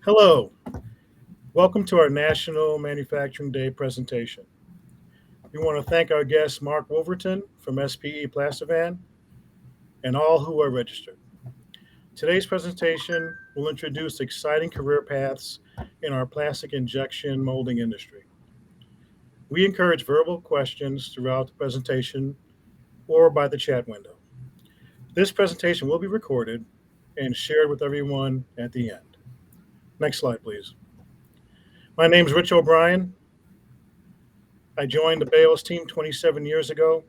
Hello, welcome to our National Manufacturing Day presentation. We want to thank our guest Mark Wolverton from SPE Plastivan and all who are registered. Today's presentation will introduce exciting career paths in our plastic injection molding industry. We encourage verbal questions throughout the presentation or by the chat window. This presentation will be recorded and shared with everyone at the end. Next slide, please. My name is Rich O'Brien. I joined the Bales team 27 years ago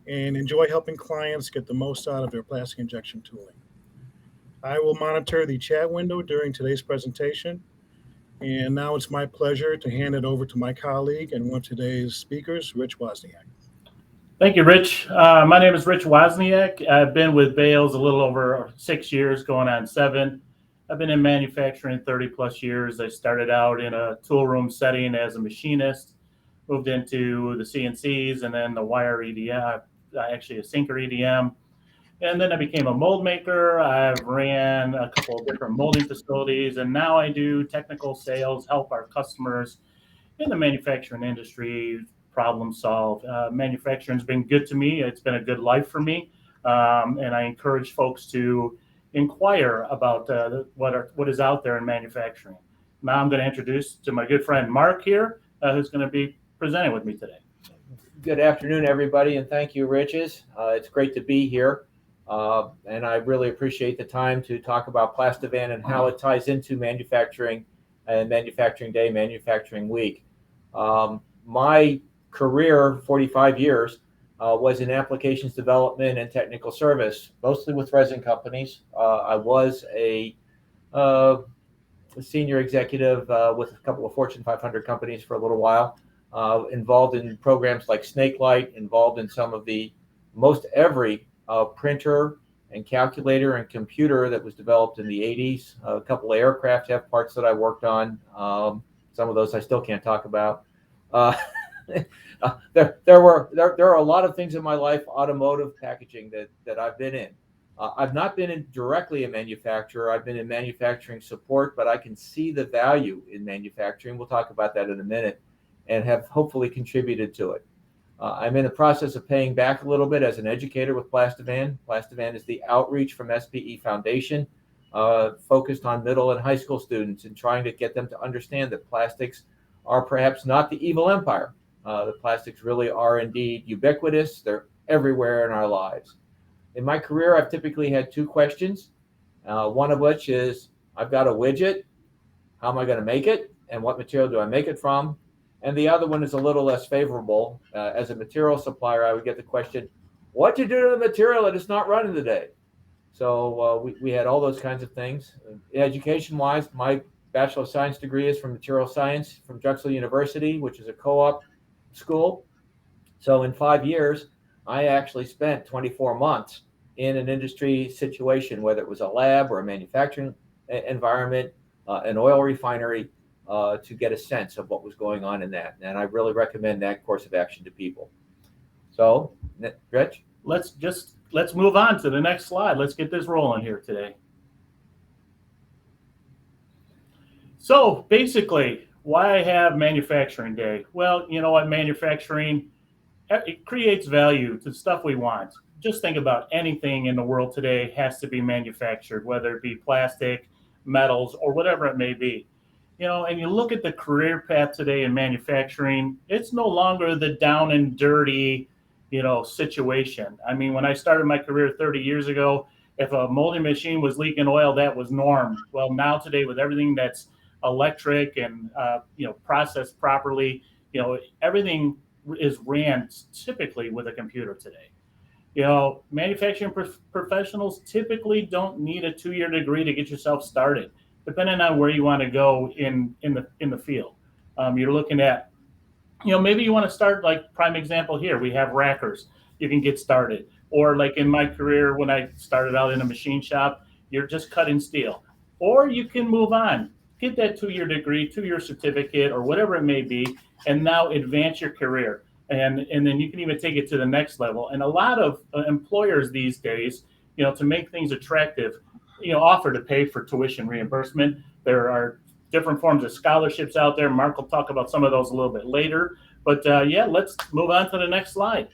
and enjoy helping clients get the most out of their plastic injection tooling. I will monitor the chat window during today's presentation, and now it's my pleasure to hand it over to my colleague and one of today's speakers, Rich Wozniak. Thank you, Rich. My name is Rich Wozniak. I've been with Bales a little over 6 years, going on 7. I've been in manufacturing 30 plus years. I started out in a tool room setting as a machinist, moved into the CNCs and then the wire EDM, actually a sinker EDM. And then I became a mold maker. I've ran a couple of different molding facilities, and now I do technical sales, help our customers in the manufacturing industry problem solve. Manufacturing's been good to me. It's been a good life for me, and I encourage folks to inquire about what is out there in manufacturing. Now I'm going to introduce to my good friend Mark here, who's going to be presenting with me today. Good afternoon, everybody, and thank you, Riches. It's great to be here, and I really appreciate the time to talk about Plastivan and how it ties into manufacturing and Manufacturing Day, Manufacturing Week. My career, 45 years, was in applications development and technical service, mostly with resin companies. I was a senior executive with a couple of Fortune 500 companies for a little while. Involved in programs like Snakelight, involved in some of the most every printer and calculator and computer that was developed in the 80s. A couple of aircraft have parts that I worked on. Some of those I still can't talk about. There are a lot of things in my life, automotive packaging, that I've been in. I've not been directly a manufacturer. I've been in manufacturing support, but I can see the value in manufacturing. We'll talk about that in a minute, and have hopefully contributed to it. I'm in the process of paying back a little bit as an educator with Plastivan. Plastivan is the outreach from SPE Foundation, focused on middle and high school students and trying to get them to understand that plastics are perhaps not the evil empire. The plastics really are indeed ubiquitous. They're everywhere in our lives. In my career, I've typically had 2 questions, one of which is, I've got a widget, how am I going to make it, and what material do I make it from? And the other one is a little less favorable. As a material supplier, I would get the question, what do you do to the material that is not running today? So we had all those kinds of things. Education-wise, my Bachelor of Science degree is from Material Science from Drexel University, which is a co-op school. So in 5 years, I actually spent 24 months in an industry situation, whether it was a lab or a manufacturing environment, an oil refinery, to get a sense of what was going on in that. And I really recommend that course of action to people. So, Rich? Let's move on to the next slide. Let's get this rolling here today. So basically, why I have Manufacturing Day? Well, you know what, manufacturing, it creates value to the stuff we want. Just think about anything in the world today has to be manufactured, whether it be plastic, metals, or whatever it may be. You know, and you look at the career path today in manufacturing, it's no longer the down and dirty, situation. I mean, when I started my career 30 years ago, if a molding machine was leaking oil, that was norm. Well, now today with everything that's electric and, processed properly, everything is ran typically with a computer today. Manufacturing professionals typically don't need a 2-year degree to get yourself started, depending on where you want to go in the field. You're looking at, maybe you want to start, like prime example here, we have rackers. You can get started. Or like in my career, when I started out in a machine shop, you're just cutting steel. Or you can move on, get that 2-year degree, 2-year certificate, or whatever it may be, and now advance your career. And then you can even take it to the next level. And a lot of employers these days, to make things attractive, offer to pay for tuition reimbursement. There are different forms of scholarships out there. Mark will talk about some of those a little bit later. But yeah, let's move on to the next slide.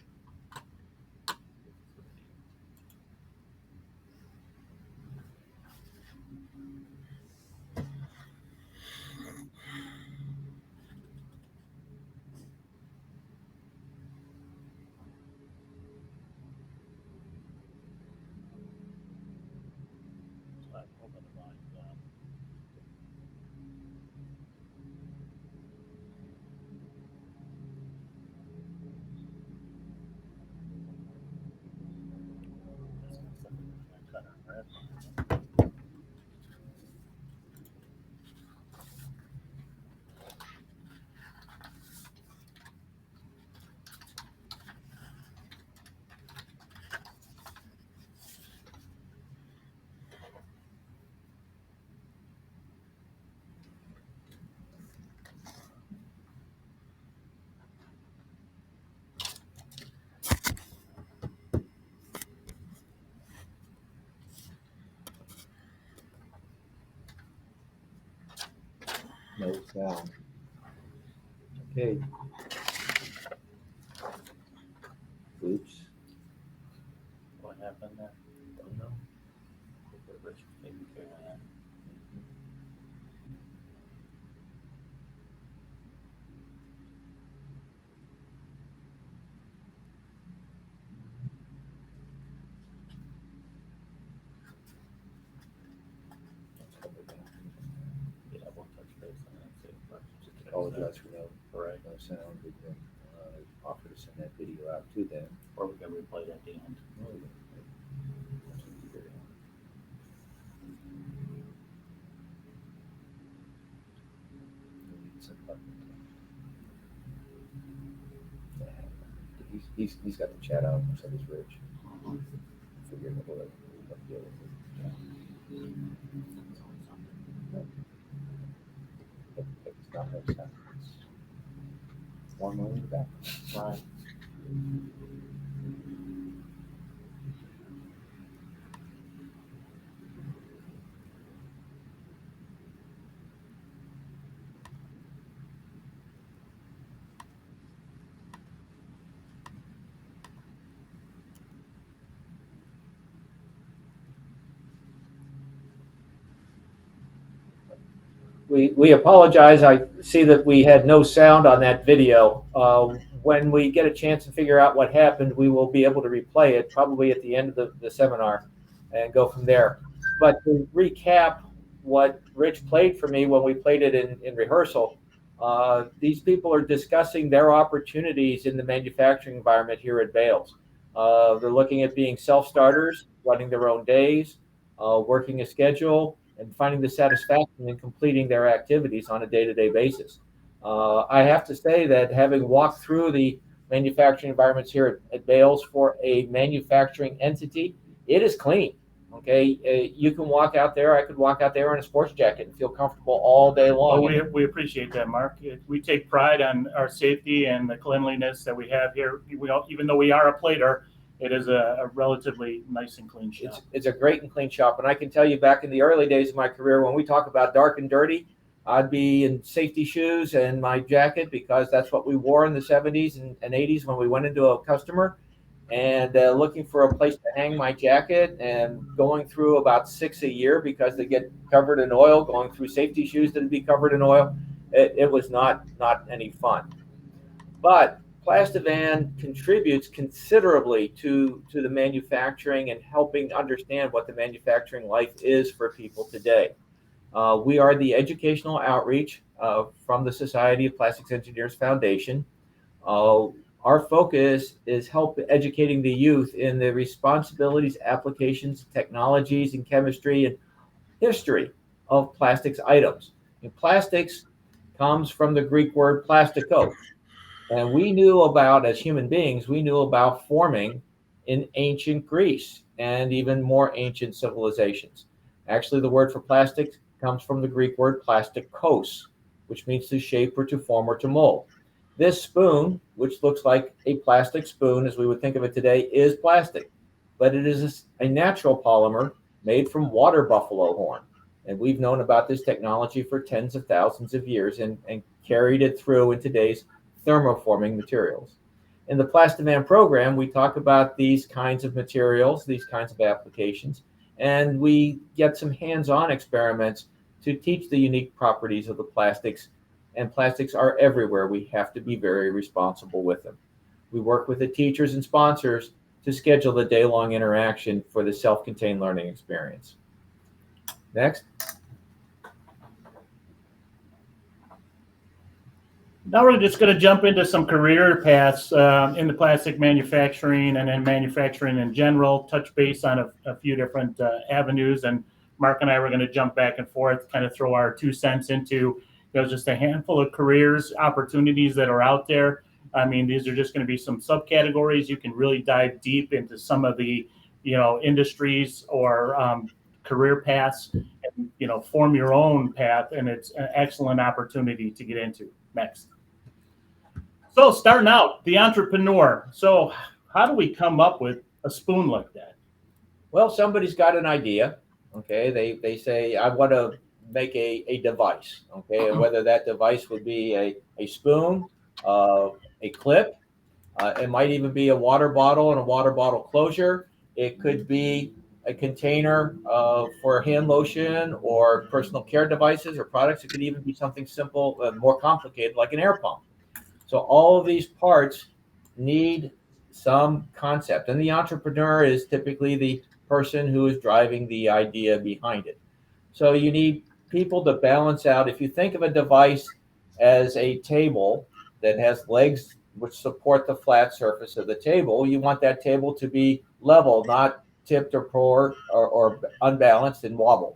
No sound. Okay. Oops. What happened there? Don't know. Apologize for no sound. We can offer to send that video out to them. Or we can replay it at the end. He's got the chat out, so does Rich. Figuring out what to deal with it. It's not no sound. It's one more in the back. Right. We apologize. I see that we had no sound on that video. When we get a chance to figure out what happened, we will be able to replay it probably at the end of the seminar and go from there. But to recap what Rich played for me when we played it in rehearsal, these people are discussing their opportunities in the manufacturing environment here at Bales. They're looking at being self-starters, running their own days, working a schedule, and finding the satisfaction in completing their activities on a day-to-day basis. I have to say that having walked through the manufacturing environments here at Bales for a manufacturing entity, it is clean. Okay, you can walk out there. I could walk out there in a sports jacket and feel comfortable all day long. Well, we appreciate that, Mark. We take pride on our safety and the cleanliness that we have here. Even though we are a plater, it is a relatively nice and clean shop. It's a great and clean shop. And I can tell you back in the early days of my career, when we talk about dark and dirty, I'd be in safety shoes and my jacket because that's what we wore in the 70s and 80s when we went into a customer and looking for a place to hang my jacket and going through about 6 a year because they get covered in oil, going through safety shoes that'd be covered in oil. It was not any fun. But Plastivan contributes considerably to the manufacturing and helping understand what the manufacturing life is for people today. We are the educational outreach from the Society of Plastics Engineers Foundation. Our focus is help educating the youth in the responsibilities, applications, technologies, and chemistry and history of plastics items. And plastics comes from the Greek word plastiko. And we knew about, as human beings, we knew about forming in ancient Greece and even more ancient civilizations. Actually, the word for plastic comes from the Greek word plastikos, which means to shape or to form or to mold. This spoon, which looks like a plastic spoon as we would think of it today, is plastic, but it is a natural polymer made from water buffalo horn. And we've known about this technology for tens of thousands of years and carried it through in today's thermoforming materials. In the Plastivan program, we talk about these kinds of materials, these kinds of applications, and we get some hands-on experiments to teach the unique properties of the plastics. And plastics are everywhere. We have to be very responsible with them. We work with the teachers and sponsors to schedule the day-long interaction for the self-contained learning experience. Next. Now we're just going to jump into some career paths in the plastic manufacturing and in manufacturing in general, touch base on a few different avenues. And Mark and I were going to jump back and forth, kind of throw our 2 cents into just a handful of careers, opportunities that are out there. I mean, these are just going to be some subcategories. You can really dive deep into some of the, industries or career paths, and, form your own path. And it's an excellent opportunity to get into. Next. So starting out, the entrepreneur. So how do we come up with a spoon like that? Well, somebody's got an idea. Okay, they say, I want to make a device. Okay, and whether that device would be a spoon, a clip, it might even be a water bottle and a water bottle closure. It could be a container for hand lotion or personal care devices or products. It could even be something simple, more complicated, like an air pump. So all of these parts need some concept. And the entrepreneur is typically the person who is driving the idea behind it. So you need people to balance out. If you think of a device as a table that has legs which support the flat surface of the table, you want that table to be level, not tipped or unbalanced and wobble.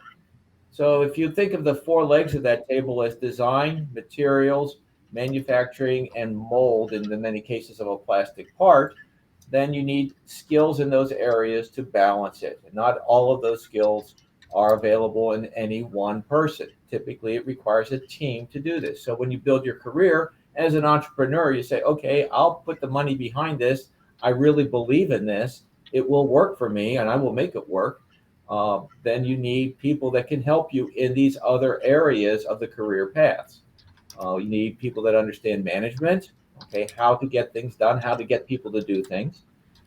So if you think of the 4 legs of that table as design, materials, manufacturing, and mold in the many cases of a plastic part, then you need skills in those areas to balance it. And not all of those skills are available in any one person. Typically, it requires a team to do this. So when you build your career as an entrepreneur, you say, okay, I'll put the money behind this. I really believe in this. It will work for me, and I will make it work. Then you need people that can help you in these other areas of the career paths. You need people that understand management, okay, how to get things done, how to get people to do things.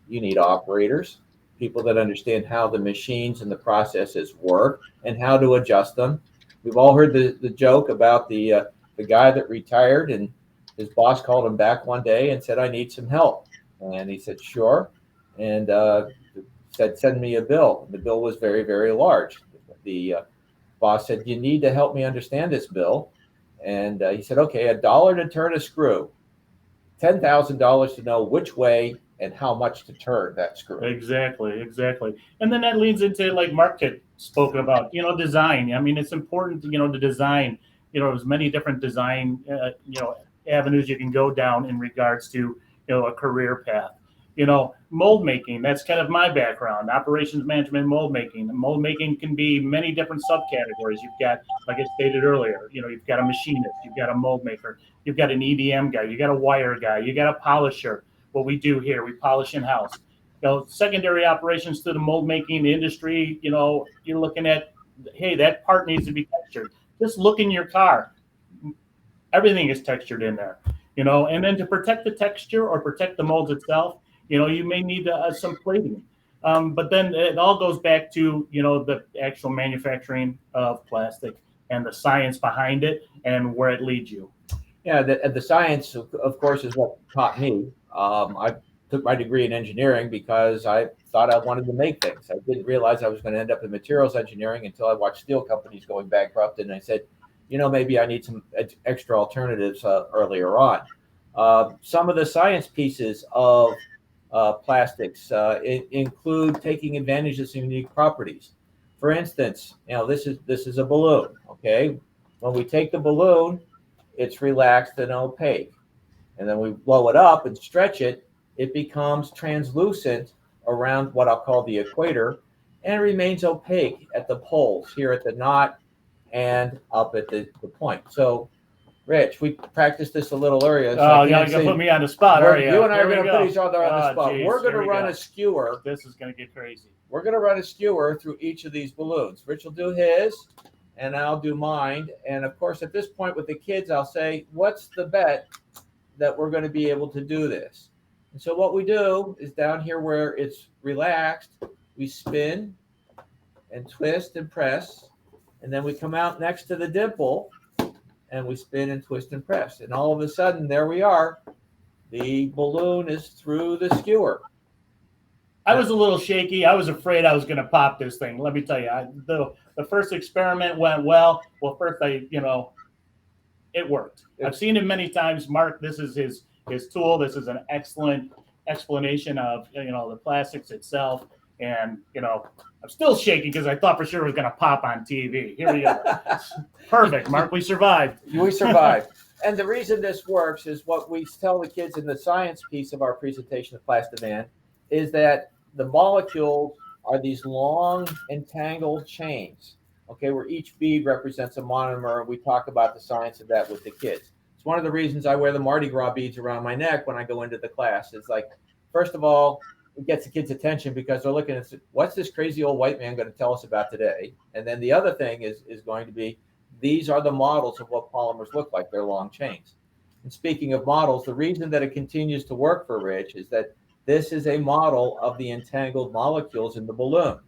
You need operators, people that understand how the machines and the processes work and how to adjust them. We've all heard the joke about the guy that retired, and his boss called him back one day and said, I need some help. And he said, sure. And said, send me a bill. The bill was very, very large. The boss said, you need to help me understand this bill. And he said, okay, $1 to turn a screw, $10,000 to know which way and how much to turn that screw. Exactly. And then that leads into, like Mark had spoken about, design. I mean, it's important, to design, there's many different design, avenues you can go down in regards to, a career path. Mold making, that's kind of my background, operations management, mold making. Mold making can be many different subcategories. You've got, like I stated earlier, you've got a machinist, you've got a mold maker, you've got an EDM guy, you got a wire guy, you got a polisher. What we do here, we polish in house. Secondary operations to the mold making industry, you're looking at, hey, that part needs to be textured. Just look in your car. Everything is textured in there, and then to protect the texture or protect the molds itself, you may need some plating. But then it all goes back to, the actual manufacturing of plastic and the science behind it and where it leads you. Yeah, the science, of course, is what taught me. I took my degree in engineering because I thought I wanted to make things. I didn't realize I was going to end up in materials engineering until I watched steel companies going bankrupt. And I said, maybe I need some extra alternatives earlier on. Some of the science pieces of plastics include taking advantage of some unique properties. For instance, this is a balloon. Okay, when we take the balloon, it's relaxed and opaque, and then we blow it up and stretch it. It becomes translucent around what I'll call the equator, and it remains opaque at the poles, here at the knot and up at the point. So Rich, we practiced this a little earlier. So Oh, you're gonna put me on the spot, are you? You and I are Here going we to put go. each other on the Oh, spot. geez, We're going to here we run go. a skewer. This is going to get crazy. We're going to run a skewer through each of these balloons. Rich will do his, and I'll do mine. And of course, at this point with the kids, I'll say, what's the bet that we're going to be able to do this? And so what we do is down here where it's relaxed, we spin and twist and press, and then we come out next to the dimple and we spin and twist and press. And all of a sudden, there we are. The balloon is through the skewer. I was a little shaky. I was afraid I was going to pop this thing. Let me tell you, the first experiment went well. Well, first it worked. I've seen it many times. Mark, this is his tool. This is an excellent explanation of the plastics itself. And I'm still shaking because I thought for sure it was going to pop on TV. Here we go. Perfect, Mark. We survived. We survived. And the reason this works is what we tell the kids in the science piece of our presentation of Plastivan is that the molecules are these long entangled chains, okay, where each bead represents a monomer. And we talk about the science of that with the kids. It's one of the reasons I wear the Mardi Gras beads around my neck when I go into the class. It's like, first of all, it gets the kids' attention because they're looking at what's this crazy old white man going to tell us about today? And then the other thing is going to be, these are the models of what polymers look like. They're long chains. And speaking of models, the reason that it continues to work for Rich is that this is a model of the entangled molecules in the balloon.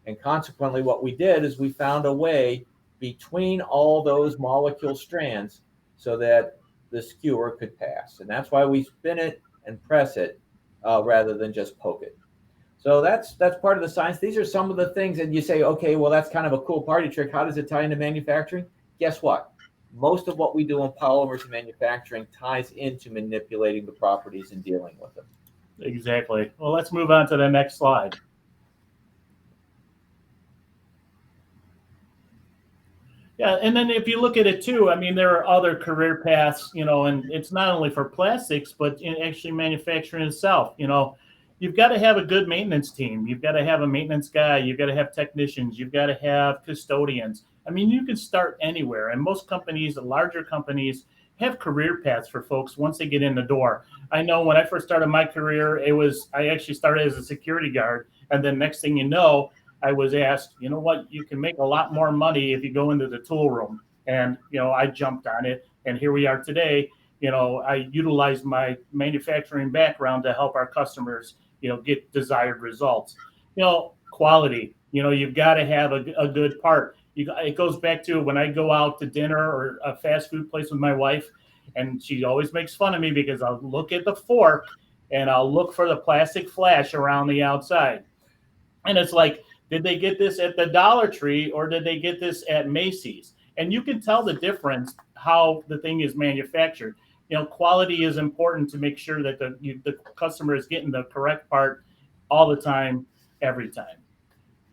And consequently, what we did is we found a way between all those molecule strands so that the skewer could pass. And that's why we spin it and press it rather than just poke it. So that's part of the science. These are some of the things that you say, okay, well, that's kind of a cool party trick. How does it tie into manufacturing? Guess what? Most of what we do in polymers and manufacturing ties into manipulating the properties and dealing with them. Exactly. Well, let's move on to the next slide. Yeah, and then if you look at it too, I mean, there are other career paths, and it's not only for plastics, but in actually manufacturing itself. You've got to have a good maintenance team. You've got to have a maintenance guy. You've got to have technicians. You've got to have custodians. I mean, you can start anywhere. And most companies, the larger companies, have career paths for folks once they get in the door. I know when I first started my career, I actually started as a security guard. And then next thing you know, I was asked, you know what, you can make a lot more money if you go into the tool room. And, I jumped on it. And here we are today. I utilized my manufacturing background to help our customers, get desired results. Quality, you've got to have a good part. It goes back to when I go out to dinner or a fast food place with my wife, and she always makes fun of me because I'll look at the fork and I'll look for the plastic flash around the outside. And it's like, did they get this at the Dollar Tree or did they get this at Macy's? And you can tell the difference how the thing is manufactured. Quality is important to make sure that the customer is getting the correct part all the time, every time.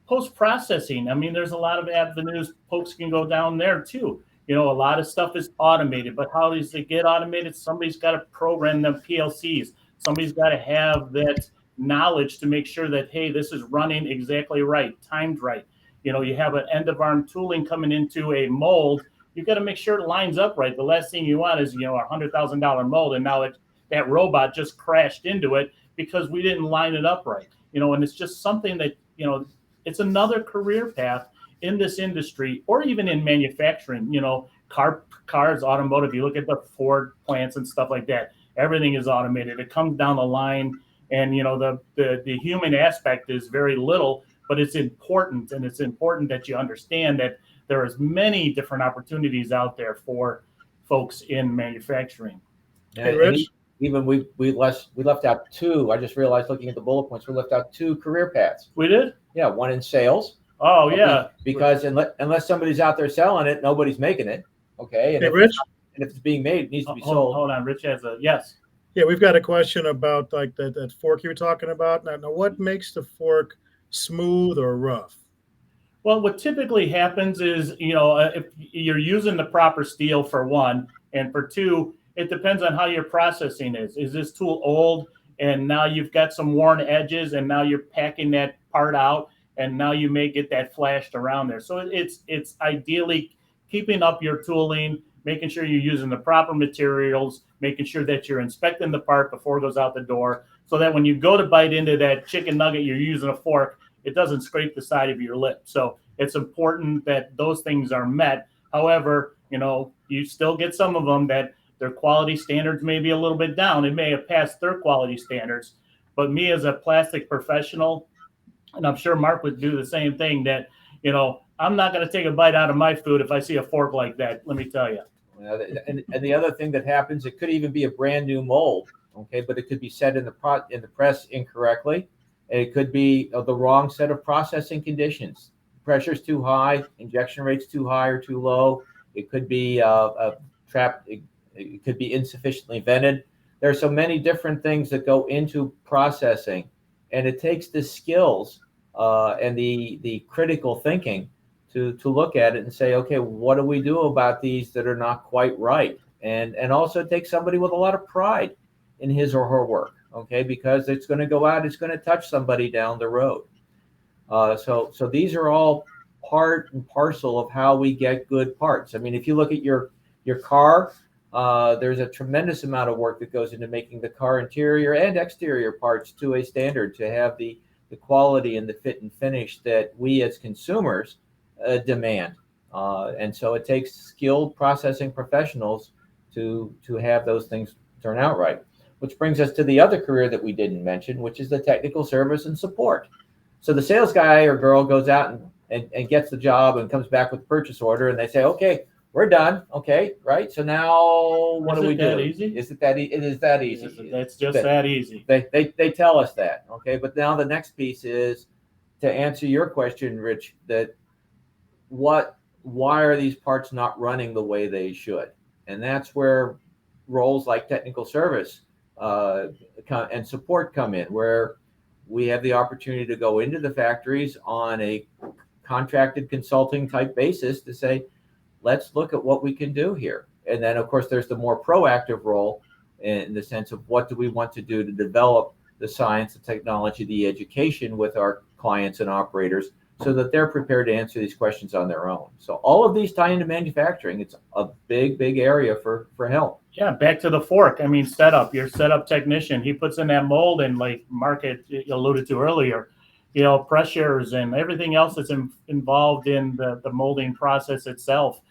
Post-processing, I mean, there's a lot of avenues folks can go down there too. A lot of stuff is automated, but how does it get automated? Somebody's got to program them PLCs. Somebody's got to have that knowledge to make sure that, hey, this is running exactly right, timed right. You have an end of arm tooling coming into a mold. You got to make sure it lines up right. The last thing you want is, a $100,000 mold, and now that robot just crashed into it because we didn't line it up right. And it's just something that, it's another career path in this industry, or even in manufacturing. Cars, automotive. You look at the Ford plants and stuff like that. Everything is automated. It comes down the line, and the human aspect is very little, but it's important, and it's important that you understand that there is many different opportunities out there for folks in manufacturing. Hey, Rich? Even we left out two. I just realized looking at the bullet points, we left out two career paths. We did? Yeah, one in sales. Oh, yeah. Because unless somebody's out there selling it, nobody's making it. Okay. And Hey, Rich? If it's being made, it needs to be sold. Hold on. Rich has yes. Yeah, we've got a question about like that fork you were talking about. Now, what makes the fork smooth or rough? Well, what typically happens is, if you're using the proper steel for one, and for two, it depends on how your processing is. Is this tool old and now you've got some worn edges and now you're packing that part out and now you may get that flashed around there. So it's ideally keeping up your tooling, making sure you're using the proper materials, making sure that you're inspecting the part before it goes out the door, so that when you go to bite into that chicken nugget, you're using a fork, it doesn't scrape the side of your lip. So it's important that those things are met. However, you still get some of them that their quality standards may be a little bit down. It may have passed their quality standards. But me as a plastic professional, and I'm sure Mark would do the same thing, that, I'm not going to take a bite out of my food if I see a fork like that, let me tell you. And the other thing that happens, it could even be a brand new mold, okay, but it could be set in the press incorrectly. It could be the wrong set of processing conditions. Pressure's too high, injection rate's too high or too low. It could be trapped. It could be insufficiently vented. There are so many different things that go into processing, and it takes the skills and the critical thinking to look at it and say, okay, what do we do about these that are not quite right? And also it takes somebody with a lot of pride in his or her work, okay, because it's going to go out, it's going to touch somebody down the road. So these are all part and parcel of how we get good parts. I mean, if you look at your car, there's a tremendous amount of work that goes into making the car interior and exterior parts to a standard to have the quality and the fit and finish that we as consumers demand. And so it takes skilled processing professionals to have those things turn out right. Which brings us to the other career that we didn't mention, which is the technical service and support. So the sales guy or girl goes out and gets the job and comes back with a purchase order, and they say, okay, we're done. Okay, right? So now what do we do? Is it that easy? It is that easy. That's just that easy. They tell us that. Okay, but now the next piece is to answer your question, Rich, that why are these parts not running the way they should? And that's where roles like technical service and support come in, where we have the opportunity to go into the factories on a contracted consulting type basis to say, let's look at what we can do here. And then, of course, there's the more proactive role in the sense of what do we want to do to develop the science, the technology, the education with our clients and operators so that they're prepared to answer these questions on their own. So all of these tie into manufacturing. It's a big, big area for help. Yeah, back to the fork. I mean, your setup technician, he puts in that mold, and like Mark had alluded to earlier, pressures and everything else that's involved in the molding process itself.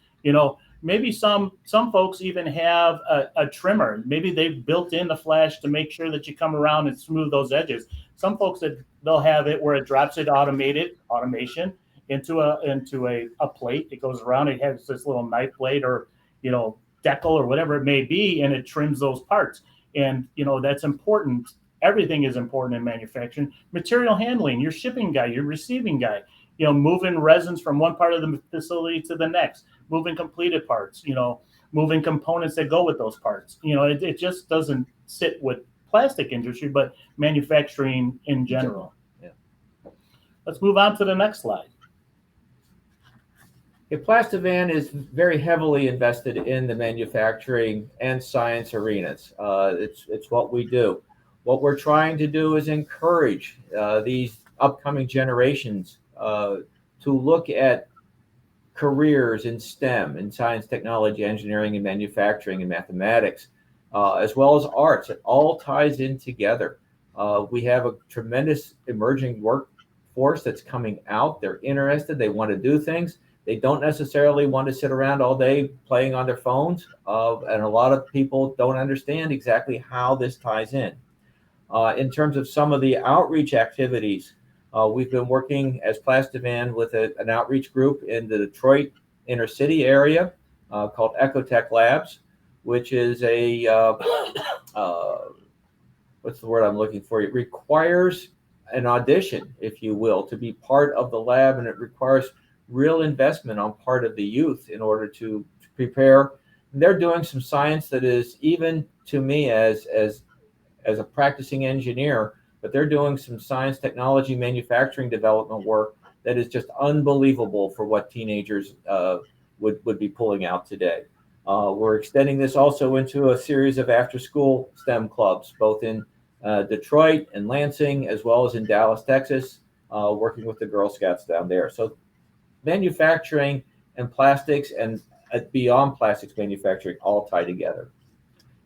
Maybe some folks even have a trimmer. Maybe they've built in the flash to make sure that you come around and smooth those edges. Some folks they'll have it where it drops it automation into a plate. It goes around. It has this little knife blade or decal or whatever it may be, and it trims those parts. And that's important. Everything is important in manufacturing. Material handling, your shipping guy, your receiving guy, moving resins from one part of the facility to the next, moving completed parts, moving components that go with those parts. It just doesn't sit with plastic industry, but manufacturing in general. Yeah. Let's move on to the next slide. Plastivan is very heavily invested in the manufacturing and science arenas. It's what we do. What we're trying to do is encourage these upcoming generations to look at careers in STEM, in science, technology, engineering, and manufacturing, and mathematics, as well as arts. It all ties in together. We have a tremendous emerging workforce that's coming out. They're interested. They want to do things. They don't necessarily want to sit around all day playing on their phones. And a lot of people don't understand exactly how this ties in. In terms of some of the outreach activities, we've been working as Plastivan with an outreach group in the Detroit inner city area called Ecotech Labs, which is what's the word I'm looking for? It requires an audition, if you will, to be part of the lab, and it requires real investment on part of the youth in order to prepare. And they're doing some science that is, even to me as a practicing engineer, but they're doing some science, technology, manufacturing development work that is just unbelievable for what teenagers would be pulling out today. We're extending this also into a series of after-school STEM clubs, both in Detroit and Lansing, as well as in Dallas, Texas, working with the Girl Scouts down there. So manufacturing and plastics and beyond plastics manufacturing all tie together.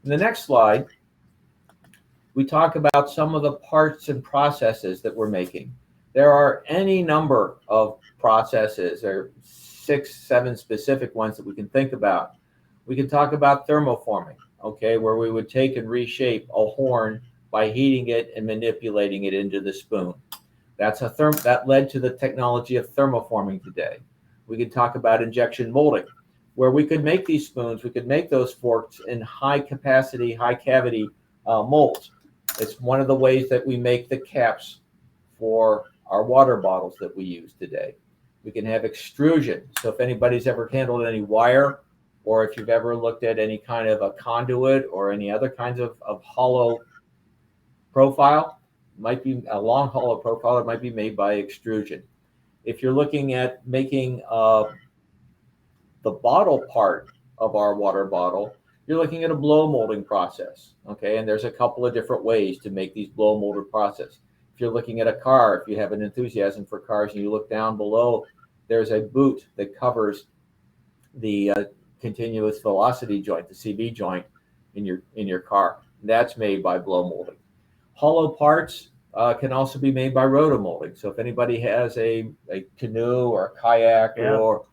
In the next slide, we talk about some of the parts and processes that we're making. There are any number of processes, there are 6, 7 specific ones that we can think about. We can talk about thermoforming, okay, where we would take and reshape a horn by heating it and manipulating it into the spoon. That led to the technology of thermoforming today. We could talk about injection molding, where we could make these spoons, we could make those forks in high capacity, high cavity molds. It's one of the ways that we make the caps for our water bottles that we use today. We can have extrusion. So if anybody's ever handled any wire, or if you've ever looked at any kind of a conduit or any other kinds of hollow profile, might be a long hollow profile, it might be made by extrusion. If you're looking at making the bottle part of our water bottle, you're looking at a blow molding process, okay? And there's a couple of different ways to make these blow molded process. If you're looking at a car, if you have an enthusiasm for cars and you look down below, there's a boot that covers the continuous velocity joint, the CV joint in your car. That's made by blow molding. Hollow parts can also be made by rotomolding. So if anybody has a canoe or a kayak or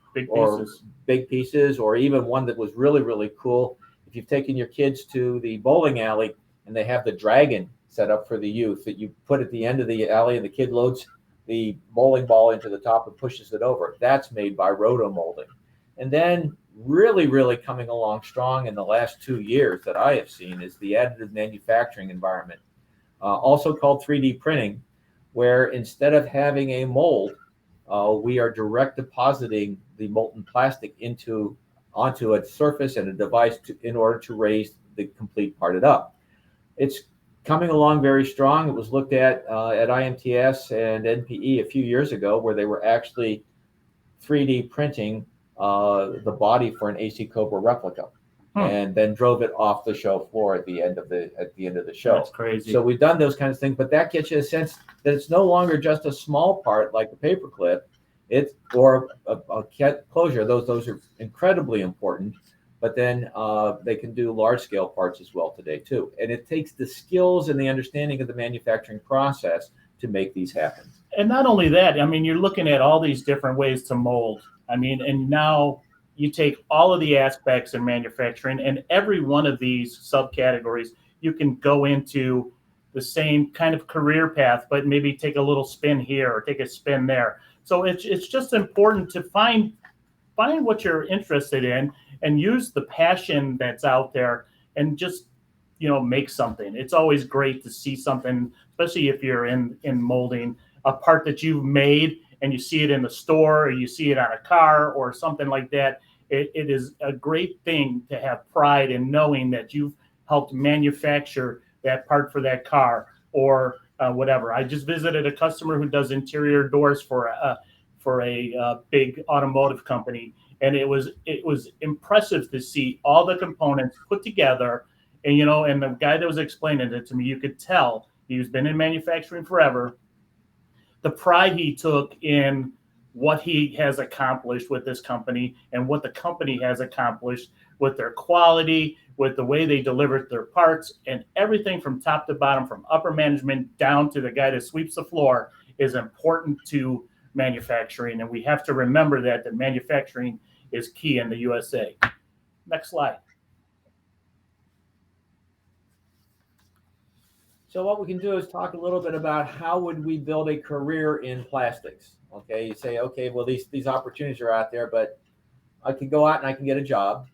big pieces, or even one that was really, really cool, if you've taken your kids to the bowling alley and they have the dragon set up for the youth that you put at the end of the alley and the kid loads the bowling ball into the top and pushes it over, that's made by rotomolding. And then really, really coming along strong in the last 2 years that I have seen is the additive manufacturing environment, also called 3D printing, where instead of having a mold, we are direct depositing the molten plastic onto a surface and a device in order to raise the complete part it up. It's coming along very strong. It was looked at IMTS and NPE a few years ago, where they were actually 3D printing the body for an AC Cobra replica, and then drove it off the show floor at the end of the show. That's crazy. So we've done those kinds of things, but that gets you a sense that it's no longer just a small part like a paperclip, or a closure. Those are incredibly important, but then they can do large scale parts as well today too. And it takes the skills and the understanding of the manufacturing process to make these happen. And not only that, I mean, you're looking at all these different ways to mold. I mean, and now you take all of the aspects in manufacturing, and every one of these subcategories, you can go into the same kind of career path, but maybe take a little spin here or take a spin there. So it's just important to find what you're interested in and use the passion that's out there and just, make something. It's always great to see something, especially if you're in molding, a part that you've made and you see it in the store or you see it on a car or something like that. It is a great thing to have pride in knowing that you've helped manufacture that part for that car or whatever. I just visited a customer who does interior doors for a big automotive company, and it was impressive to see all the components put together. And and the guy that was explaining it to me, you could tell he's been in manufacturing forever. The pride he took in what he has accomplished with this company and what the company has accomplished with their quality, with the way they delivered their parts, and everything from top to bottom, from upper management down to the guy that sweeps the floor, is important to manufacturing. And we have to remember that manufacturing is key in the USA. Next slide. So what we can do is talk a little bit about how would we build a career in plastics. Okay, you say, okay, well, these opportunities are out there, but I can go out and I can get a job.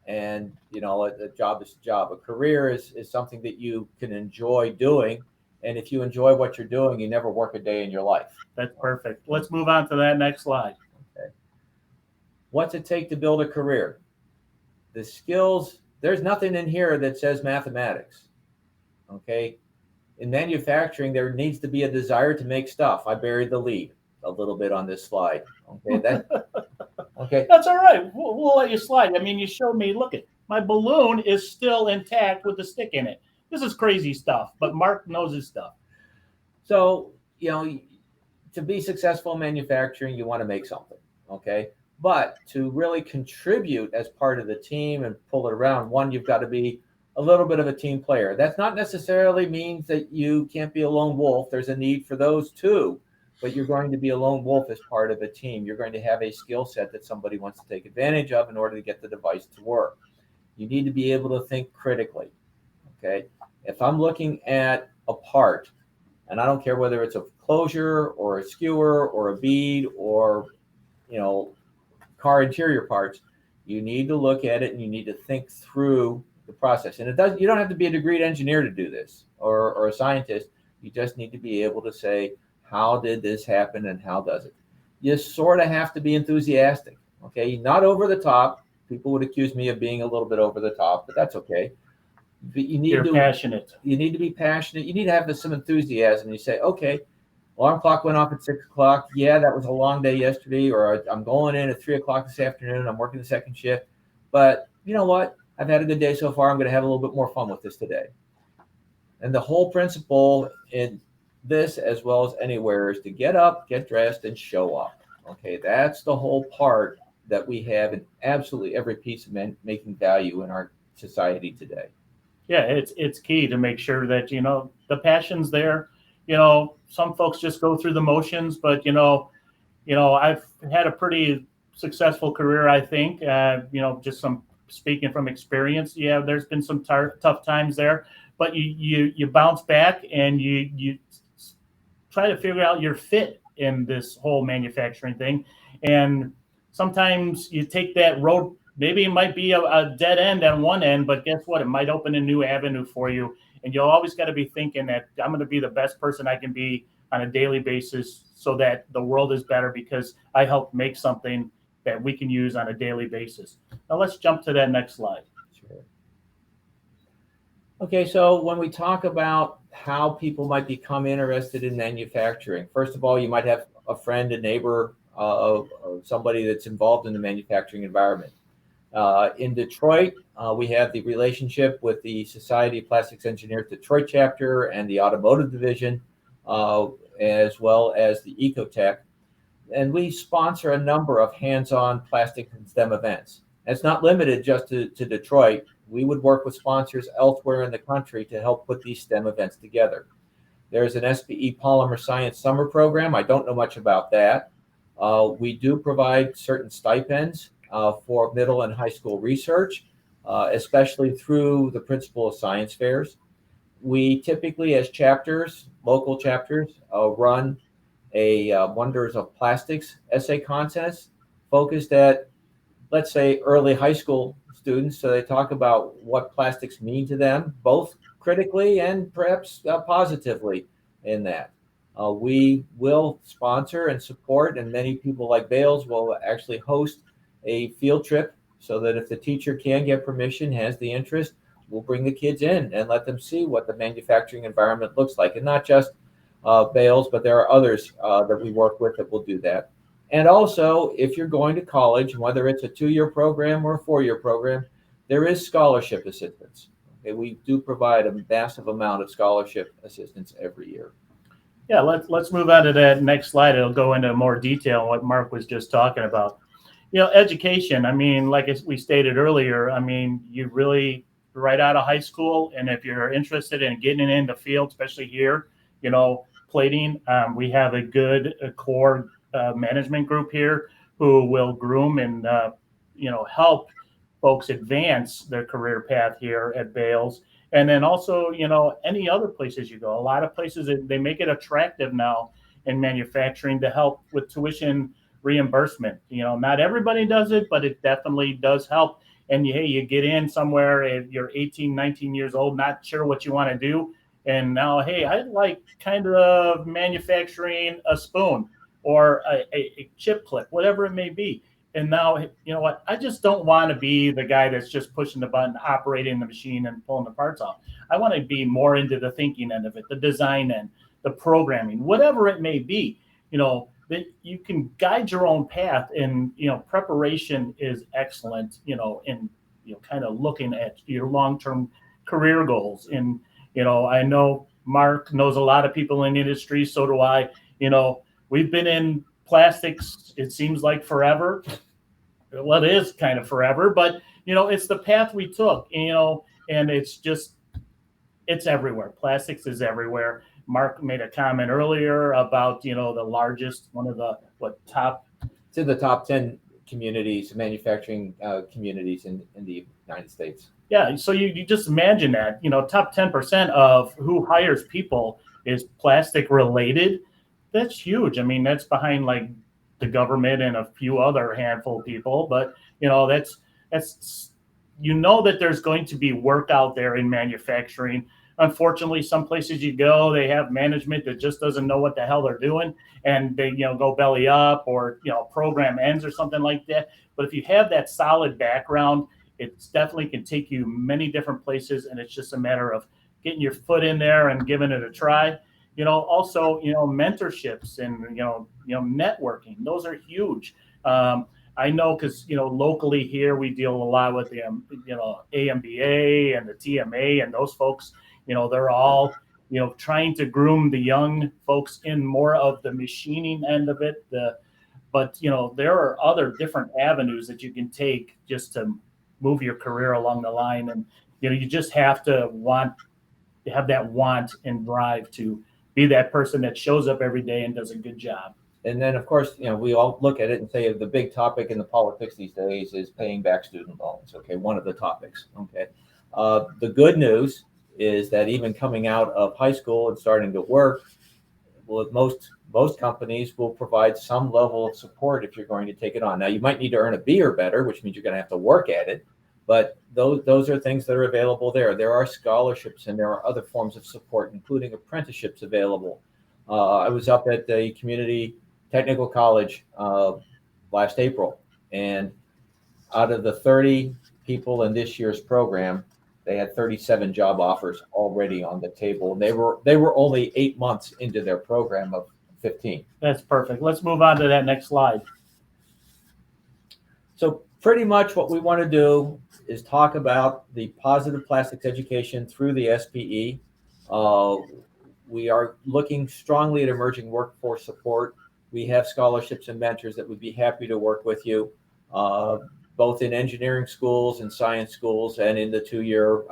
And, a job is a job. A career is something that you can enjoy doing. And if you enjoy what you're doing, you never work a day in your life. That's perfect. Let's move on to that next slide. Okay. What's it take to build a career? The skills, there's nothing in here that says mathematics. Okay. In manufacturing, there needs to be a desire to make stuff. I buried the lead a little bit on this slide. Okay. Okay. That's all right. We'll let you slide. I mean, you showed me, look, my balloon is still intact with the stick in it. This is crazy stuff, but Mark knows his stuff. So, to be successful in manufacturing, you want to make something. Okay. But to really contribute as part of the team and pull it around, one, you've got to be a little bit of a team player. That's not necessarily means that you can't be a lone wolf. There's a need for those too, but you're going to be a lone wolf as part of a team. You're going to have a skill set that somebody wants to take advantage of in order to get the device to work. You need to be able to think critically. Okay. If I'm looking at a part, and I don't care whether it's a closure or a skewer or a bead or, you know, car interior parts, you need to look at it and you need to think through the process. And you don't have to be a degreed engineer to do this, or a scientist. You just need to be able to say, how did this happen and how does it? You sort of have to be enthusiastic. Okay. Not over the top. People would accuse me of being a little bit over the top, but that's okay. But You're passionate. You need to be passionate. You need to have some enthusiasm. You say, okay, alarm clock went off at 6 o'clock. Yeah, that was a long day yesterday, or I'm going in at 3 o'clock this afternoon. I'm working the second shift. But you know what? I've had a good day so far. I'm going to have a little bit more fun with this today. And the whole principle in this, as well as anywhere, is to get up, get dressed, and show up. Okay, that's the whole part that we have in absolutely every piece of making value in our society today. Yeah, it's key to make sure that the passion's there. Some folks just go through the motions, but I've had a pretty successful career, I think. Just some speaking from experience. Yeah, there's been some tough times there, but you bounce back and you try to figure out your fit in this whole manufacturing thing. And sometimes you take that road. Maybe it might be a dead end on one end, but guess what? It might open a new avenue for you. And you'll always got to be thinking that I'm going to be the best person I can be on a daily basis so that the world is better because I helped make something that we can use on a daily basis. Now let's jump to that next slide. Sure. Okay, so when we talk about how people might become interested in manufacturing, first of all, you might have a friend, a neighbor, somebody that's involved in the manufacturing environment. In Detroit, we have the relationship with the Society of Plastics Engineers Detroit chapter and the automotive division, as well as the Ecotech. And we sponsor a number of hands-on plastic and STEM events. It's not limited just to Detroit. We would work with sponsors elsewhere in the country to help put these STEM events together. There's an SPE Polymer Science Summer Program. I don't know much about that. We do provide certain stipends for middle and high school research, especially through the Principle of Science fairs. We typically, as chapters, local chapters, run a Wonders of Plastics essay contest focused at, let's say, early high school students. So they talk about what plastics mean to them, both critically and perhaps positively in that. We will sponsor and support, and many people like Bales will actually host a field trip so that if the teacher can get permission, has the interest, we'll bring the kids in and let them see what the manufacturing environment looks like. And not just Bales, but there are others that we work with that will do that. And also, if you're going to college, whether it's a 2-year program or a 4-year program, there is scholarship assistance. Okay, we do provide a massive amount of scholarship assistance every year. Yeah, let's move on to that next slide. It'll go into more detail on what Mark was just talking about. Education. I mean, like we stated earlier, I mean, you really right out of high school, and if you're interested in getting in the field, especially here, plating, we have a good core management group here who will groom and help folks advance their career path here at Bales. And then also, any other places you go, a lot of places they make it attractive now in manufacturing to help with tuition reimbursement. Not everybody does it, but it definitely does help. And you get in somewhere and you're 18, 19 years old, not sure what you want to do. And now, hey, I'd like kind of manufacturing a spoon or a chip clip, whatever it may be. And now, you know what? I just don't want to be the guy that's just pushing the button, operating the machine and pulling the parts off. I want to be more into the thinking end of it, the design end, the programming, whatever it may be, that you can guide your own path. And, preparation is excellent, in, kind of looking at your long-term career goals. And, I know Mark knows a lot of people in the industry. So do I. We've been in plastics, it seems like forever. well, it is kind of forever, but it's the path we took, and it's everywhere. Plastics is everywhere. Mark made a comment earlier about, the largest, one of the top. It's in the top 10 communities, manufacturing communities in the United States. Yeah, so you just imagine that, top 10% of who hires people is plastic related. That's huge. I mean, that's behind like the government and a few other handful of people, but that's that there's going to be work out there in manufacturing. Unfortunately, some places you go, they have management that just doesn't know what the hell they're doing, and they go belly up, or program ends or something like that. But if you have that solid background, it definitely can take you many different places, and it's just a matter of getting your foot in there and giving it a try. Also, mentorships and networking; those are huge. I know because locally here we deal a lot with the AMBA and the TMA and those folks. They're all trying to groom the young folks in more of the machining end of it. But there are other different avenues that you can take just to move your career along the line, and you just have to have that want and drive to be that person that shows up every day and does a good job. And then, of course, we all look at it and say the big topic in the politics these days is paying back student loans. Okay, one of the topics. Okay, the good news is that even coming out of high school and starting to work, well, most companies will provide some level of support if you're going to take it on. Now, you might need to earn a B or better, which means you're going to have to work at it. But those are things that are available there. There are scholarships and there are other forms of support, including apprenticeships available. I was up at the community technical college last April, and out of the 30 people in this year's program, they had 37 job offers already on the table. They were only 8 months into their program of 15. That's perfect. Let's move on to that next slide. So pretty much what we want to do is talk about the positive plastics education through the SPE. We are looking strongly at emerging workforce support. We have scholarships and mentors that would be happy to work with you, both in engineering schools and science schools, and in the 2-year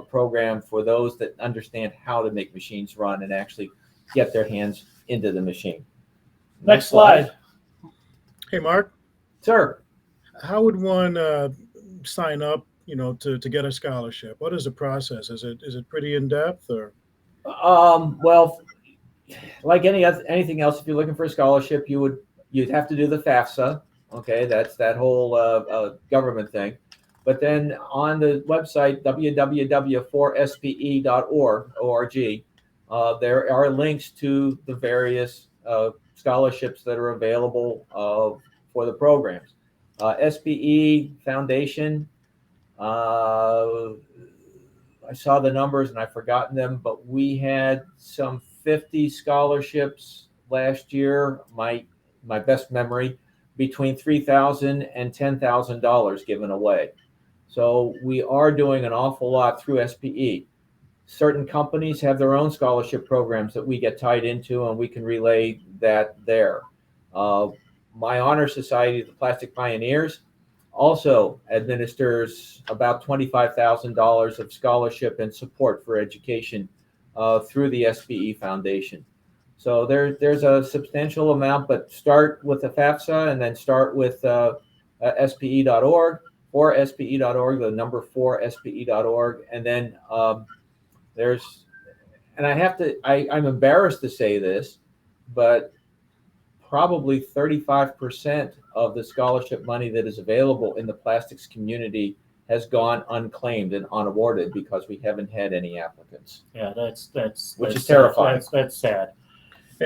program for those that understand how to make machines run and actually get their hands into the machine. Next slide. Hey, Mark. Sir. How would one sign up, to get a scholarship? What is the process? Is it pretty in depth, or? Well, like anything else, if you're looking for a scholarship, you'd have to do the FAFSA. Okay, that's that whole government thing. But then on the website www.4spe.org, there are links to the various scholarships that are available for the programs. SPE Foundation, I saw the numbers and I've forgotten them, but we had some 50 scholarships last year, my best memory, between $3,000 and $10,000 given away. So we are doing an awful lot through SPE. Certain companies have their own scholarship programs that we get tied into, and we can relay that there. My honor society, the Plastic Pioneers, also administers about $25,000 of scholarship and support for education through the SPE Foundation. So there's a substantial amount, but start with the FAFSA and then start with SPE.org, or SPE.org, the number 4SPE.org. And then I'm embarrassed to say this, but probably 35% of the scholarship money that is available in the plastics community has gone unclaimed and unawarded because we haven't had any applicants. Yeah, that's terrifying. That's sad.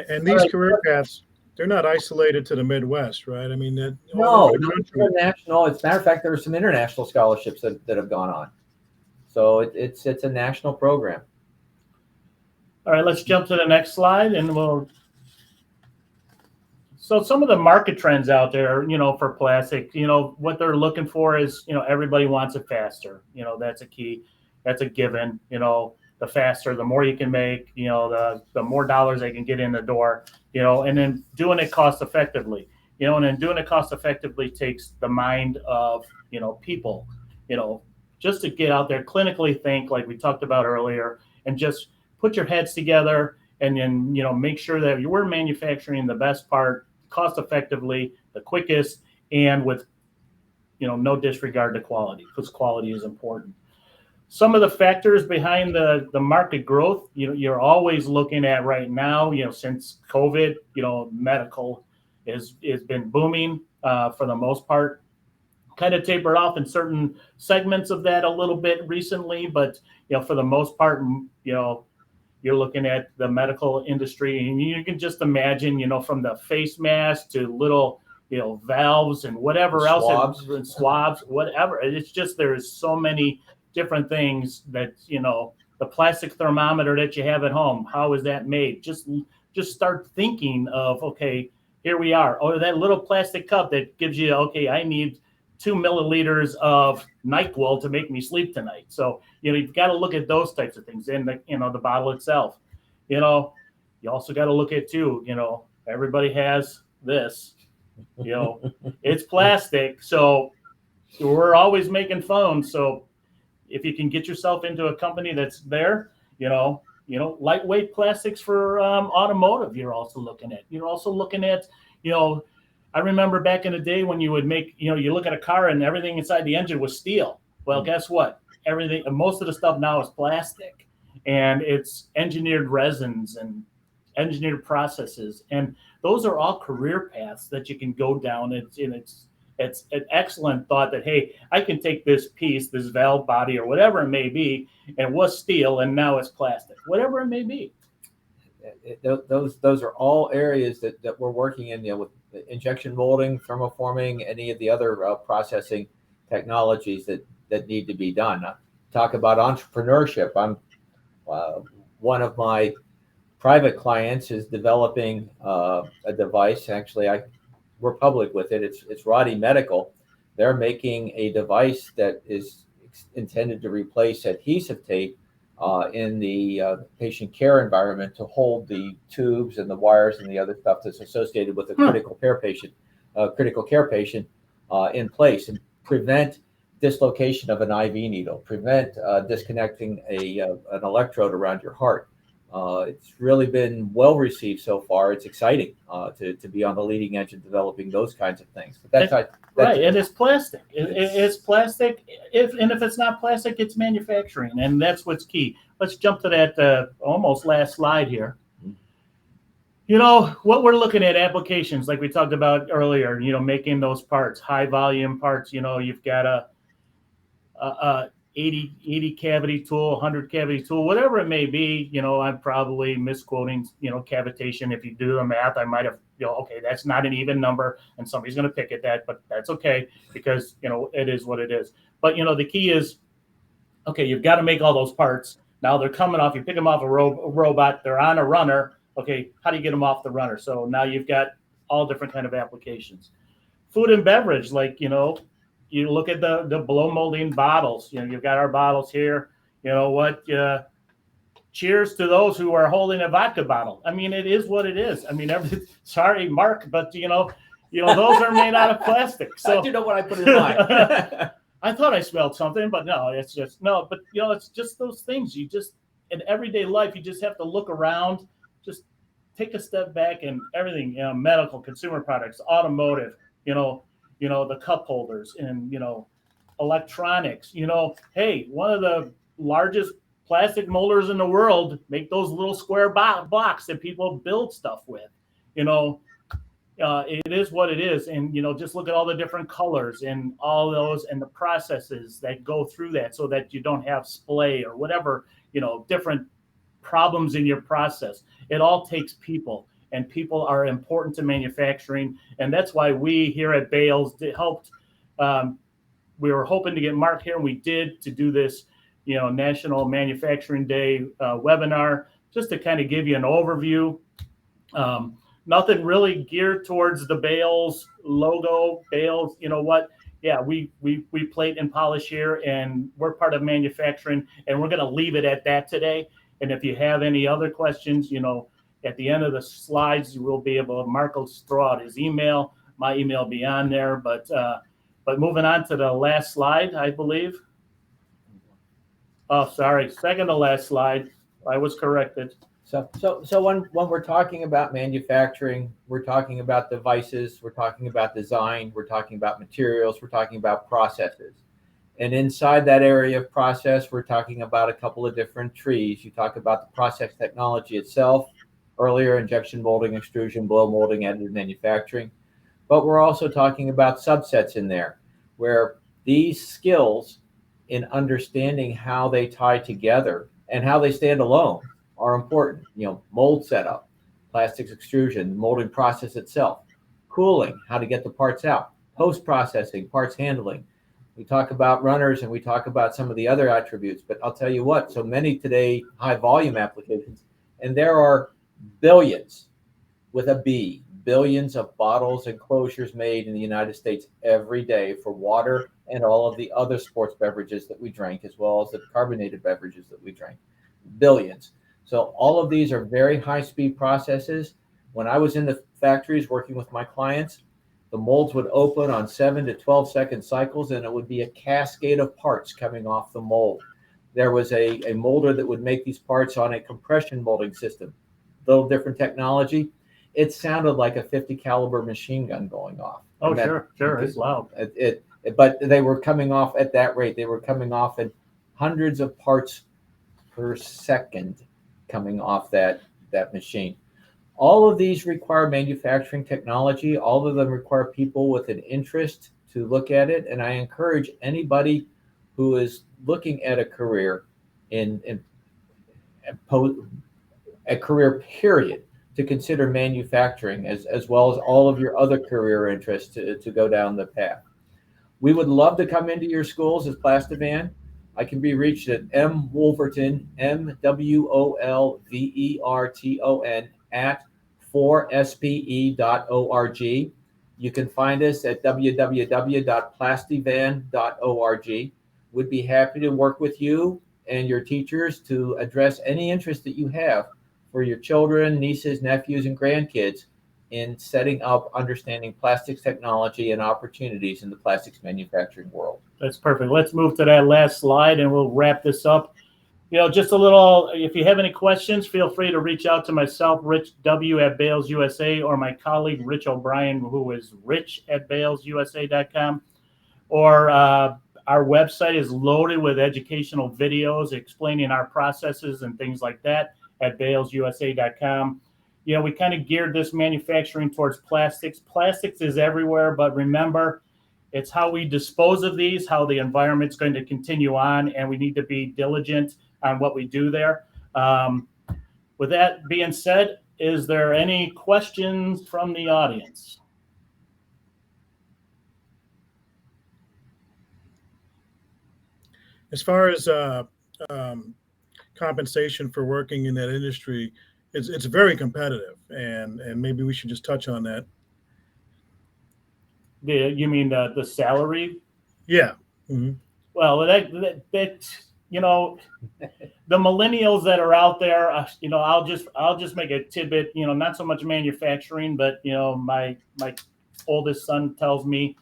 And these career paths, they're not isolated to the Midwest, right? I mean, no, international. As a matter of fact, there are some international scholarships that have gone on. So it's a national program. All right, let's jump to the next slide, and So some of the market trends out there, for plastic, what they're looking for is, everybody wants it faster. That's a key. That's a given. The faster, the more you can make, the more dollars they can get in the door, and then doing it cost effectively. and then doing it cost effectively takes the mind of, people, just to get out there, clinically think, like we talked about earlier, and just put your heads together and then, make sure that we're manufacturing the best part cost effectively, the quickest, and with, no disregard to quality, because quality is important. Some of the factors behind the market growth, you're always looking at right now, since COVID, medical is been booming for the most part. Kind of tapered off in certain segments of that a little bit recently, but for the most part, you're looking at the medical industry, and you can just imagine, from the face mask to little, valves and whatever else, and swabs, whatever. It's just, there's so many different things that, the plastic thermometer that you have at home, how is that made? Just start thinking of, okay, here we are. Or that little plastic cup that gives you, okay, I need 2 milliliters of NyQuil to make me sleep tonight. So, you've got to look at those types of things, and the bottle itself. You also got to look at too, everybody has this, it's plastic. So we're always making phones. So if you can get yourself into a company that's there, lightweight plastics for automotive, you're also looking at. You're also looking at, I remember back in the day when you would make, you look at a car and everything inside the engine was steel. Well, guess what? Most of the stuff now is plastic, and it's engineered resins and engineered processes. And those are all career paths that you can go down. It's an excellent thought that, hey, I can take this piece, this valve body or whatever it may be, and it was steel and now it's plastic, whatever it may be. Those are all areas that we're working in, with injection molding, thermoforming, any of the other processing technologies that need to be done. Talk about entrepreneurship. I'm one of my private clients is developing a device. Actually, we're public with it. It's Roddy Medical. They're making a device that is intended to replace adhesive tape in the patient care environment to hold the tubes and the wires and the other stuff that's associated with a critical care patient in place, and prevent dislocation of an IV needle, prevent disconnecting an electrode around your heart. It's really been well received so far. It's exciting to be on the leading edge of developing those kinds of things. But that's right, and it's plastic. It's plastic. If it's not plastic, it's manufacturing, and that's what's key. Let's jump to that almost last slide here. What we're looking at, applications like we talked about earlier. Making those parts, high volume parts. You've got a 80 cavity tool, 100 cavity tool, whatever it may be. I'm probably misquoting, cavitation. If you do the math, I might have, okay, that's not an even number, and somebody's going to pick at that, but that's okay, because, it is what it is. But, the key is, okay, you've got to make all those parts. Now they're coming off, you pick them off a robot, they're on a runner. Okay, how do you get them off the runner? So now you've got all different kind of applications. Food and beverage, like, you look at the blow molding bottles. You've got our bottles here. Cheers to those who are holding a vodka bottle. I mean, it is what it is. I mean, sorry, Mark, but those are made out of plastic. So I do know what I put in mine. I thought I smelled something, but no, it's just no. But it's just those things. You just, in everyday life, you just have to look around, just take a step back, and everything. Medical, consumer products, automotive. The cup holders, and electronics. Hey, one of the largest plastic molders in the world make those little square blocks that people build stuff with. It is what it is, and just look at all the different colors and all those, and the processes that go through that, so that you don't have splay or whatever, different problems in your process. It all takes people. And people are important to manufacturing, and that's why we here at Bales helped. We were hoping to get Mark here, and we did, to do this, National Manufacturing Day webinar, just to kind of give you an overview. Nothing really geared towards the Bales logo. Bales, yeah, we plate and polish here, and we're part of manufacturing, and we're going to leave it at that today. And if you have any other questions, at the end of the slides, you will be able to, Mark will throw out his email. my email will be on there. But moving on to the last slide, I believe. Oh, sorry, second to last slide. I was corrected. So when we're talking about manufacturing, we're talking about devices, we're talking about design, we're talking about materials, we're talking about processes. And inside that area of process, we're talking about a couple of different trees. You talk about the process technology itself, earlier injection molding, extrusion, blow molding, additive manufacturing. But we're also talking about subsets in there, where these skills in understanding how they tie together and how they stand alone are important. Mold setup, plastics extrusion, molding process itself, cooling, how to get the parts out, post-processing, parts handling. We talk about runners and we talk about some of the other attributes, but I'll tell you what, so many today high volume applications, and there are billions with a B, billions of bottles and closures made in the United States every day for water and all of the other sports beverages that we drink, as well as the carbonated beverages that we drink. Billions. So all of these are very high-speed processes. When I was in the factories working with my clients, the molds would open on 7 to 12-second cycles, and it would be a cascade of parts coming off the mold. There was a molder that would make these parts on a compression molding system. Little different technology. It sounded like a 50 caliber machine gun going off. Oh, sure, it's loud. But they were coming off at that rate. They were coming off at hundreds of parts per second coming off that machine. All of these require manufacturing technology. All of them require people with an interest to look at it. And I encourage anybody who is looking at a career a career period to consider manufacturing as well as all of your other career interests to go down the path. We would love to come into your schools as Plastivan. I can be reached at mwolverton, MWOLVERTON at 4spe.org. You can find us at www.plastivan.org. We'd be happy to work with you and your teachers to address any interest that you have for your children, nieces, nephews, and grandkids in setting up understanding plastics technology and opportunities in the plastics manufacturing world. That's perfect. Let's move to that last slide and we'll wrap this up. Just a little, if you have any questions, feel free to reach out to myself, Rich W. at Bales USA, or my colleague, Rich O'Brien, who is rich@balesusa.com. Or our website is loaded with educational videos explaining our processes and things like that at balesusa.com. We kind of geared this manufacturing towards plastics. Plastics is everywhere, but remember, it's how we dispose of these, how the environment's going to continue on, and we need to be diligent on what we do there. With that being said, is there any questions from the audience? As far as compensation for working in that industry, it's very competitive, and maybe we should just touch on that. You mean the salary? Yeah. Mm-hmm. Well, that the millennials that are out there, I'll just make a tidbit. Not so much manufacturing, but my oldest son tells me,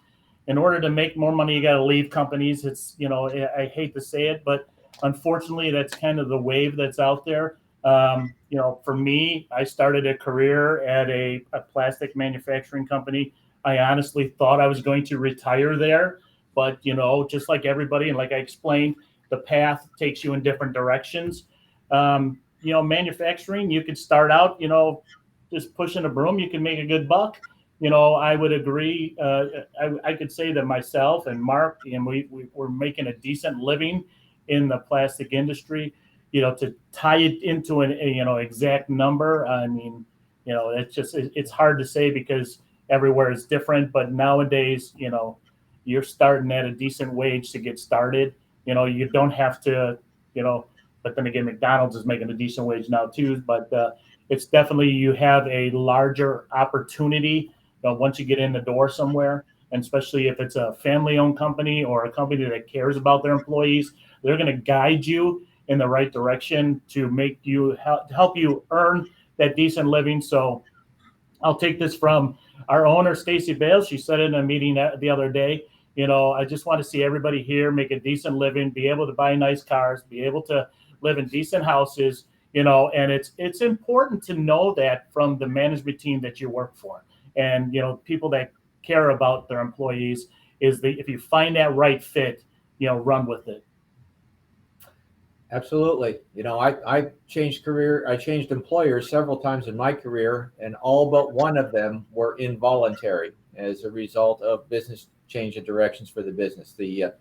in order to make more money, you got to leave companies. It's I hate to say it, but unfortunately, that's kind of the wave that's out there. For me, I started a career at a plastic manufacturing company. I honestly thought I was going to retire there, but just like everybody, and like I explained, the path takes you in different directions. Manufacturing, you could start out, just pushing a broom, you can make a good buck. I would agree. I could say that myself and Mark, and we're making a decent living in the plastic industry. To tie it into an exact number, I mean, it's hard to say because everywhere is different. But nowadays, you're starting at a decent wage to get started. You don't have to, but then again, McDonald's is making a decent wage now too. But it's definitely, you have a larger opportunity once you get in the door somewhere, and especially if it's a family-owned company or a company that cares about their employees, they're going to guide you in the right direction to make you help you earn that decent living. So I'll take this from Our owner, Stacy Bales, she said in a meeting the other day, I just want to see everybody here make a decent living, be able to buy nice cars, be able to live in decent houses, and it's important to know that from the management team that you work for, and people that care about their employees, if you find that right fit, run with it. Absolutely. I changed employers several times in my career, and all but one of them were involuntary as a result of business change of directions for the business. The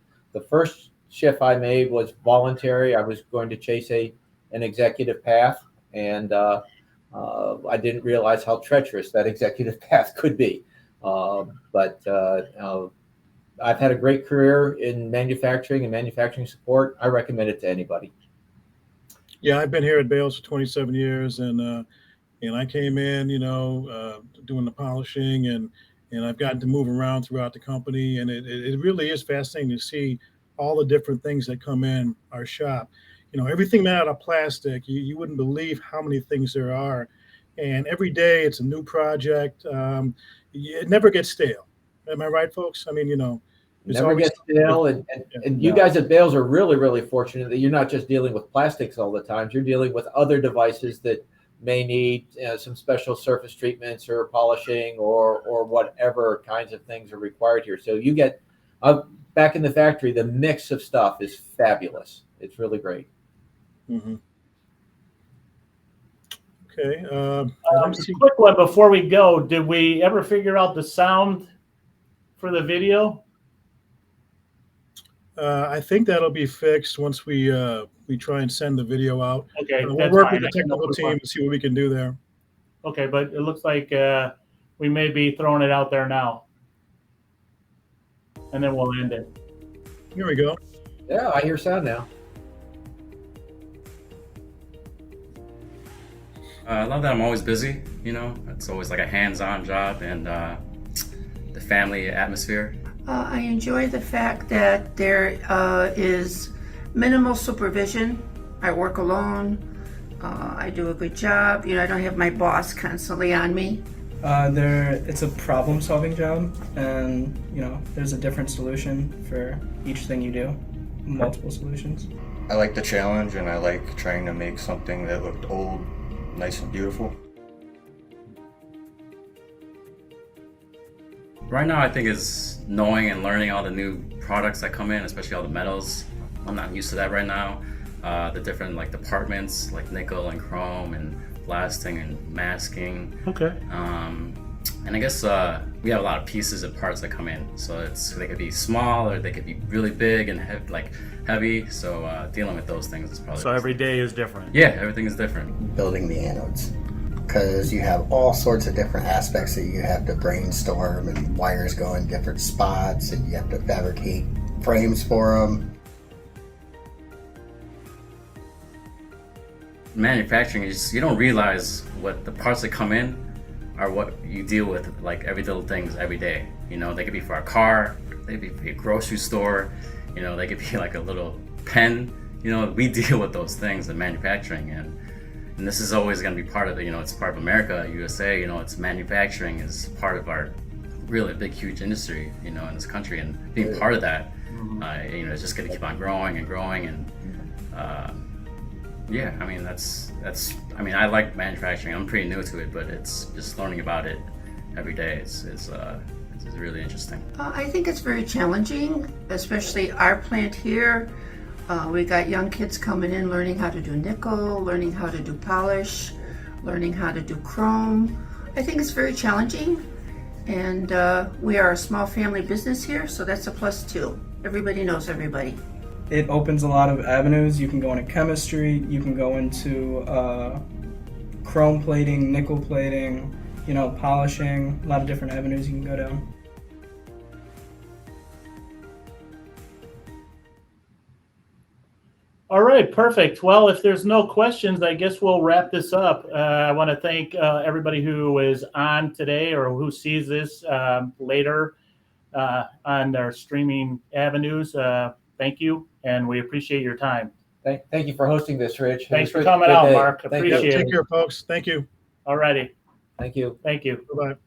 first shift I made was voluntary. I was going to chase an executive path, and I didn't realize how treacherous that executive path could be. But I've had a great career in manufacturing and manufacturing support. I recommend it to anybody. Yeah, I've been here at Bales for 27 years, and I came in, doing the polishing, and I've gotten to move around throughout the company, and it really is fascinating to see all the different things that come in our shop. Everything made out of plastic. You wouldn't believe how many things there are, and every day it's a new project. It never gets stale. Am I right, folks? I mean, it's Never always gets stale, and you guys at Bales are really, really fortunate that you're not just dealing with plastics all the time. You're dealing with other devices that may need some special surface treatments or polishing or whatever kinds of things are required here. So you get back in the factory, the mix of stuff is fabulous. It's really great. Mm-hmm. Okay. A quick one before we go. Did we ever figure out the sound for the video? I think that'll be fixed once we try and send the video out. Okay, we'll work with the technical team and see what we can do there. Okay, but it looks like we may be throwing it out there now, and then we'll end it. Here we go. Yeah, I hear sound now. I love that I'm always busy. It's always like a hands-on job, and the family atmosphere. I enjoy the fact that there is minimal supervision. I work alone. I do a good job. I don't have my boss constantly on me. It's a problem-solving job, and there's a different solution for each thing you do. Multiple solutions. I like the challenge, and I like trying to make something that looked old nice and beautiful. Right now, I think is knowing and learning all the new products that come in, especially all the metals. I'm not used to that right now. The different departments like nickel and chrome and blasting and masking. Okay. And I guess we have a lot of pieces and parts that come in. So they could be small or they could be really big and heavy. So dealing with those things is probably. So every day is different. Yeah, everything is different. Building the anodes, because you have all sorts of different aspects that you have to brainstorm, and wires go in different spots, and you have to fabricate frames for them. Manufacturing is you don't realize what the parts that come in are what you deal with, every little things every day. They could be for a car, they could be for a grocery store, they could be like a little pen. We deal with those things in manufacturing, and this is always going to be part of it. It's part of America, USA. It's manufacturing is part of our really big, huge industry, in this country, and being part of that, it's just going to keep on growing and growing, and yeah, I mean that's. I like manufacturing. I'm pretty new to it, but it's just learning about it every day. It's really interesting. I think it's very challenging, especially our plant here. We got young kids coming in learning how to do nickel, learning how to do polish, learning how to do chrome. I think it's very challenging, and we are a small family business here, so that's a plus too. Everybody knows everybody. It opens a lot of avenues. You can go into chemistry, you can go into chrome plating, nickel plating, polishing, a lot of different avenues you can go down. All right, perfect. Well, if there's no questions, I guess we'll wrap this up. I want to thank everybody who is on today or who sees this later on their streaming avenues. Thank you, and we appreciate your time. Thank you for hosting this, Rich. Thanks for coming out, Mark. Thank Appreciate you. it. Take care, folks. Thank you. All righty. Thank you. Thank you. Bye-bye.